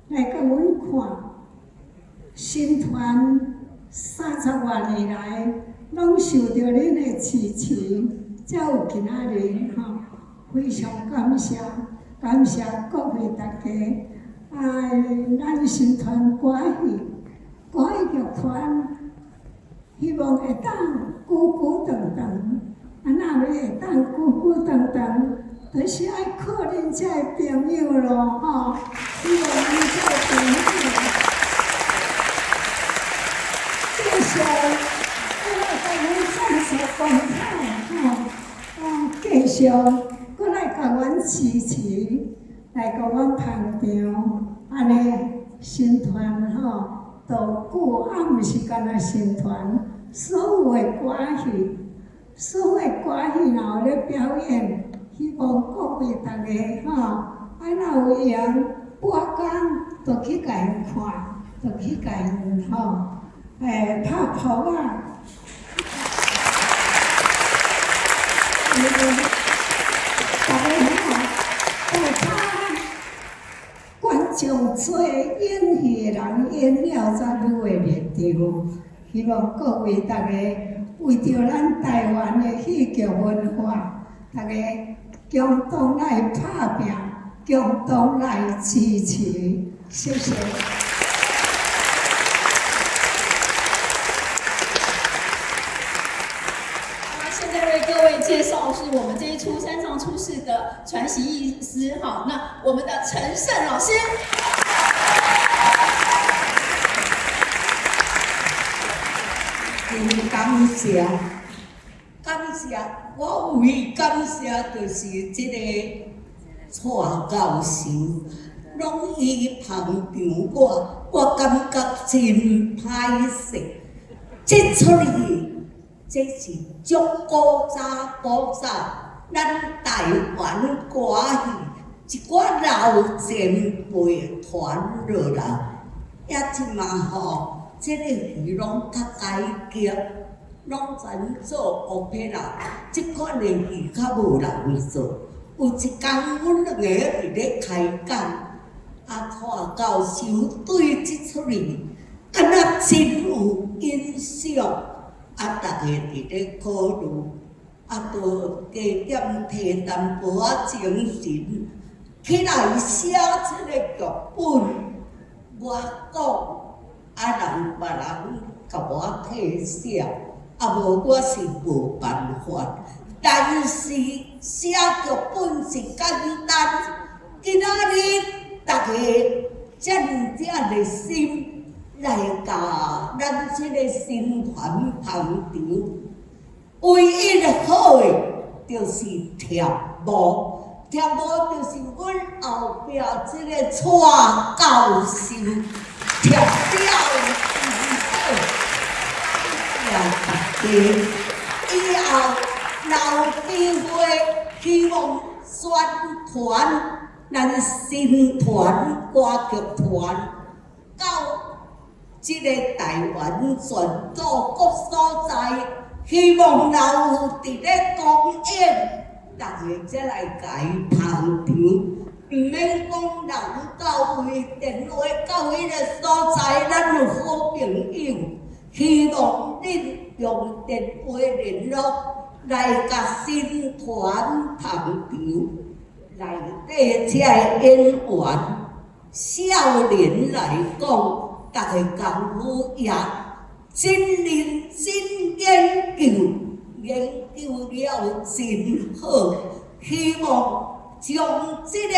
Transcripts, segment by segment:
来甲阮看，新团30多年来，拢受到恁的支持，才有今仔日吼，非常感谢，感谢各位大家。咱新团歌戏剧团，希望会当久久长长，若要会当久久长长。就是爱靠恁遮个朋友咯，吼！希望恁遮个朋友继续甲阮赞助光彩，吼！继续搁来甲阮支持，来甲阮捧场，安尼新团吼，都久啊，毋是干那新团，所有的歌戏，所有的歌戏若有咧表演。希望各位大家吼，爱若有闲，半工就去甲因看，就去甲因拍扑啊。大家大家观众多，演戏的人演了才愈会热着。希望各位大家为着咱台湾的戏剧文化，大家共同来打拼，共同来支持，谢谢。现在为各位介绍是我们这一出山上出世的传习艺师，好，那我们的陈胜老师。感谢，我唯感谢就是这个蔡教授，拢伊捧场我感觉真歹势。这出戏，这是足古早，咱台湾歌戏一寡老前辈传落来，也即嘛吼。这个戏拢较改革，拢全做乌片啦。即款的戏较无人做。有一天，阮两个伫咧开讲，蔡教授对即出戏，敢若真有印象。大家伫咧考虑，就加点提淡薄仔精神，起来写即个剧本。我讲。人别人甲我替写，无我是无办法。但是写剧本是简单，今仔日大家遮尔正的心来甲咱这个新团捧场，唯一的好的就是跳舞，跳舞就是阮后壁这个蔡教授。跳了以后，谢大家。以后有机会，希望宣传咱新团歌剧团到这个台湾全岛各所在，希望若有伫咧公演，大家才来甲伊捧场。毋免讲人到位，电话到迄个所在，咱有好朋友，希望恁用电话联络来甲新团捧场。内底遮个演员，少年来讲，大家功夫也真认真研究，研究了真好，希望。将这个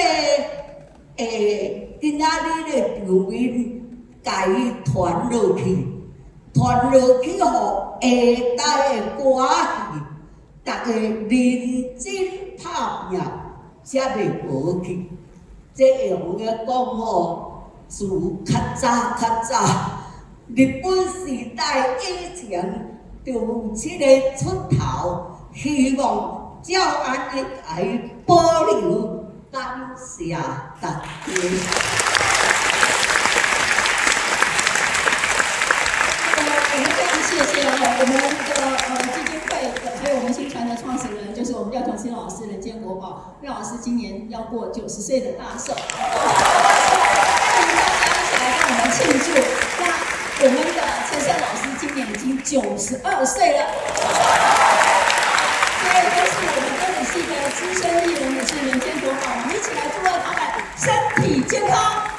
今仔日的场面，甲伊传落去，互下代的歌戏，大家认真拍拼，才袂无去。这用个讲吼，自较早，日本时代以前就有这个出头，希望。照安尼来保留，感谢大家。我们非常谢谢我们的基金会，还有我们新传的创始人，就是我们廖同新老师、人间国宝廖老师，今年要过90岁的大寿，欢迎大家一起来跟我们庆祝。那我们的陈胜老师今年已经92岁了。这些都是我们歌仔戏的资深艺人，也是人间国宝，我们一起来祝贺他们身体健康。